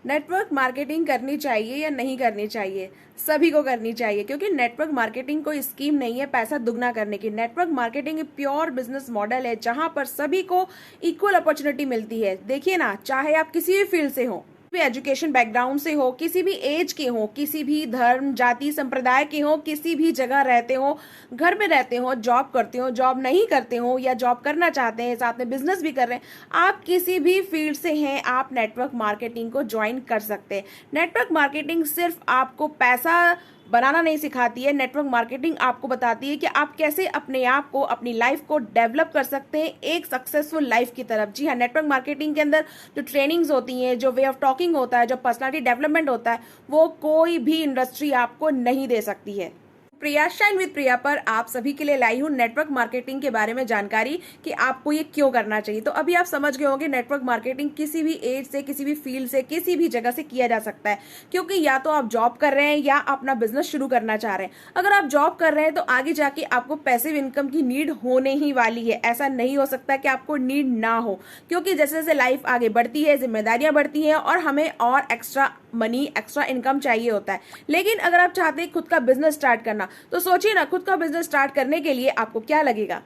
Network marketing करनी चाहिए या नहीं करनी चाहिए? सभी को करनी चाहिए, क्योंकि नेटवर्क मार्केटिंग कोई स्कीम नहीं है पैसा दुगना करने की। नेटवर्क मार्केटिंग एक प्योर बिजनेस मॉडल है जहां पर सभी को इक्वल अपॉर्चुनिटी मिलती है। देखिए ना, चाहे आप किसी भी फील्ड से हो, भी एजुकेशन बैकग्राउंड से हो, किसी भी एज के हो, किसी भी धर्म जाति संप्रदाय के हो, किसी भी जगह रहते हो, घर में रहते हो, जॉब करते हो, जॉब नहीं करते हो या जॉब करना चाहते हैं, साथ में बिजनेस भी कर रहे हैं, आप किसी भी फील्ड से हैं, आप नेटवर्क मार्केटिंग को ज्वाइन कर सकते हैं। नेटवर्क मार्केटिंग सिर्फ आपको पैसा बनाना नहीं सिखाती है। नेटवर्क मार्केटिंग आपको बताती है कि आप कैसे अपने आप को, अपनी लाइफ को डेवलप कर सकते हैं एक सक्सेसफुल लाइफ की तरफ। जी हाँ, नेटवर्क मार्केटिंग के अंदर जो ट्रेनिंग्स होती हैं, जो वे ऑफ टॉकिंग होता है, जो पर्सनालिटी डेवलपमेंट होता है, वो कोई भी इंडस्ट्री आपको नहीं दे सकती है। प्रिया शाइन विद प्रिया पर आप सभी के लिए लाई हूँ नेटवर्क मार्केटिंग के बारे में जानकारी कि आपको ये क्यों करना चाहिए। तो अभी आप समझ गए होंगे नेटवर्क मार्केटिंग किसी भी एज से, किसी भी फील्ड से, किसी भी जगह से किया जा सकता है, क्योंकि या तो आप जॉब कर रहे हैं या अपना बिजनेस शुरू करना चाह रहे हैं। अगर आप जॉब कर रहे हैं तो आगे जाके आपको पैसिव इनकम की नीड होने ही वाली है। ऐसा नहीं हो सकता कि आपको नीड ना हो, क्योंकि जैसे जैसे लाइफ आगे बढ़ती है, जिम्मेदारियां बढ़ती हैं और हमें और एक्स्ट्रा मनी, एक्स्ट्रा इनकम चाहिए होता है। लेकिन अगर आप चाहते हैं खुद का बिजनेस स्टार्ट करना, तो सोचिए ना, खुद का बिजनेस स्टार्ट करने के लिए आपको क्या लगेगा।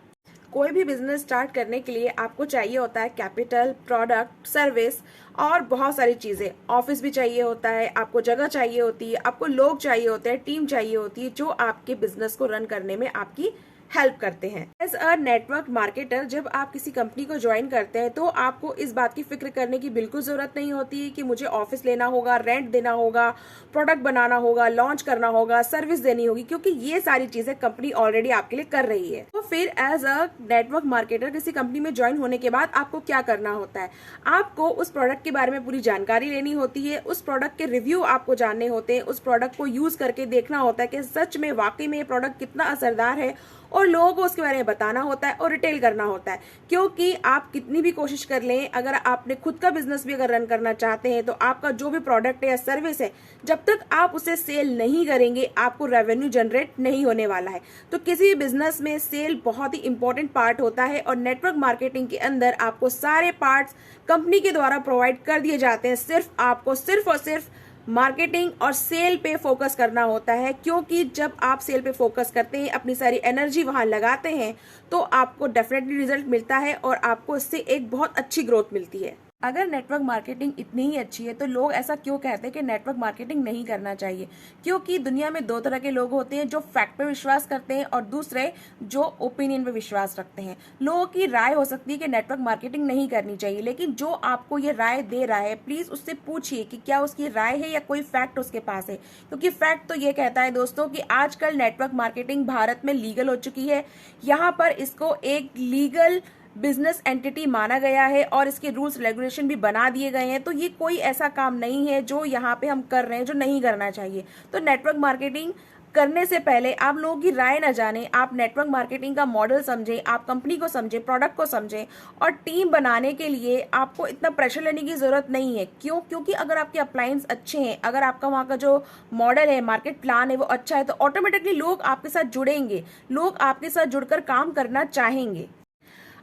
कोई भी बिजनेस स्टार्ट करने के लिए आपको चाहिए होता है कैपिटल, प्रोडक्ट, सर्विस और बहुत सारी चीजें। ऑफिस भी चाहिए होता है, आपको जगह चाहिए होती है, आपको लोग चाहिए होते हैं, टीम चाहिए होती है जो आपके बिजनेस को रन करने में आपकी हेल्प करते हैं। एज अ नेटवर्क मार्केटर जब आप किसी कंपनी को ज्वाइन करते हैं तो आपको इस बात की फिक्र करने की बिल्कुल जरूरत नहीं होती है कि मुझे ऑफिस लेना होगा, रेंट देना होगा, प्रोडक्ट बनाना होगा, लॉन्च करना होगा, सर्विस देनी होगी, क्योंकि ये सारी चीजें कंपनी ऑलरेडी आपके लिए कर रही है। तो फिर एज अ नेटवर्क मार्केटर किसी कंपनी में ज्वाइन होने के बाद आपको क्या करना होता है? आपको उस प्रोडक्ट के बारे में पूरी जानकारी लेनी होती है, उस प्रोडक्ट के रिव्यू आपको जानने होते हैं, उस प्रोडक्ट को यूज करके देखना होता है कि सच में वाकई में ये प्रोडक्ट कितना असरदार है और लोगों को उसके बारे में बताना होता है और रिटेल करना होता है। क्योंकि आप कितनी भी कोशिश कर लें, अगर आपने खुद का बिजनेस भी अगर रन करना चाहते हैं तो आपका जो भी प्रोडक्ट है या सर्विस है, जब तक आप उसे सेल नहीं करेंगे आपको रेवेन्यू जनरेट नहीं होने वाला है। तो किसी भी बिजनेस में सेल बहुत ही इंपॉर्टेंट पार्ट होता है और नेटवर्क मार्केटिंग के अंदर आपको सारे पार्ट्स कंपनी के द्वारा प्रोवाइड कर दिए जाते हैं। सिर्फ आपको सिर्फ और सिर्फ मार्केटिंग और सेल पे फोकस करना होता है, क्योंकि जब आप सेल पे फोकस करते हैं, अपनी सारी एनर्जी वहां लगाते हैं, तो आपको डेफिनेटली रिजल्ट मिलता है और आपको इससे एक बहुत अच्छी ग्रोथ मिलती है। अगर नेटवर्क मार्केटिंग इतनी ही अच्छी है तो लोग ऐसा क्यों कहते हैं कि नेटवर्क मार्केटिंग नहीं करना चाहिए? क्योंकि दुनिया में दो तरह के लोग होते हैं, जो फैक्ट पे विश्वास करते हैं और दूसरे जो ओपिनियन पे विश्वास रखते हैं। लोगों की राय हो सकती है कि नेटवर्क मार्केटिंग नहीं करनी चाहिए, लेकिन जो आपको ये राय दे रहा है प्लीज उससे पूछिए कि क्या उसकी राय है या कोई फैक्ट उसके पास है। क्योंकि फैक्ट तो ये कहता है दोस्तों कि आजकल नेटवर्क मार्केटिंग भारत में लीगल हो चुकी है। यहाँ पर इसको एक लीगल बिजनेस एंटिटी माना गया है और इसके रूल्स रेगुलेशन भी बना दिए गए हैं। तो ये कोई ऐसा काम नहीं है जो यहाँ पे हम कर रहे हैं जो नहीं करना चाहिए। तो नेटवर्क मार्केटिंग करने से पहले आप लोगों की राय न जाने, आप नेटवर्क मार्केटिंग का मॉडल समझें, आप कंपनी को समझें, प्रोडक्ट को समझें और टीम बनाने के लिए आपको इतना प्रेशर लेने की जरूरत नहीं है। क्यों? क्योंकि अगर आपके अप्लायंस अच्छे हैं, अगर आपका वहाँ का जो मॉडल है, मार्केट प्लान है वो अच्छा है, तो ऑटोमेटिकली लोग आपके साथ जुड़ेंगे, लोग आपके साथ जुड़कर काम करना चाहेंगे।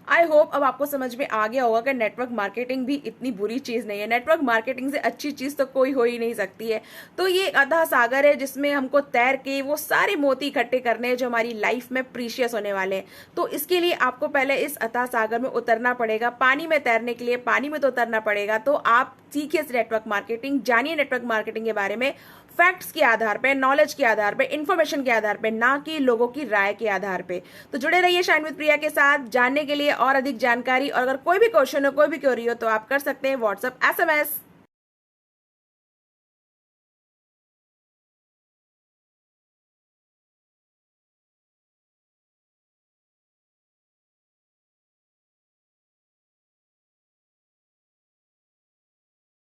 आई होप अब आपको समझ में आ गया होगा कि नेटवर्क मार्केटिंग भी इतनी बुरी चीज नहीं है। नेटवर्क मार्केटिंग से अच्छी चीज तो कोई हो ही नहीं सकती है। तो ये अथाह सागर है जिसमें हमको तैर के वो सारे मोती इकट्ठे करने हैं जो हमारी लाइफ में प्रीशियस होने वाले हैं। तो इसके लिए आपको पहले इस अथाह सागर में उतरना पड़ेगा। पानी में तैरने के लिए पानी में तो उतरना पड़ेगा। तो आप सीखिए नेटवर्क मार्केटिंग, जानिए नेटवर्क मार्केटिंग के बारे में फैक्ट्स के आधार पे, नॉलेज के आधार पे, इन्फॉर्मेशन के आधार पे, ना कि लोगों की राय के आधार पे। तो जुड़े रहिए शाइन विद प्रिया के साथ जानने के लिए और अधिक जानकारी। और अगर कोई भी क्वेश्चन हो, कोई भी क्वेरी हो तो आप कर सकते हैं व्हाट्सएप, SMS।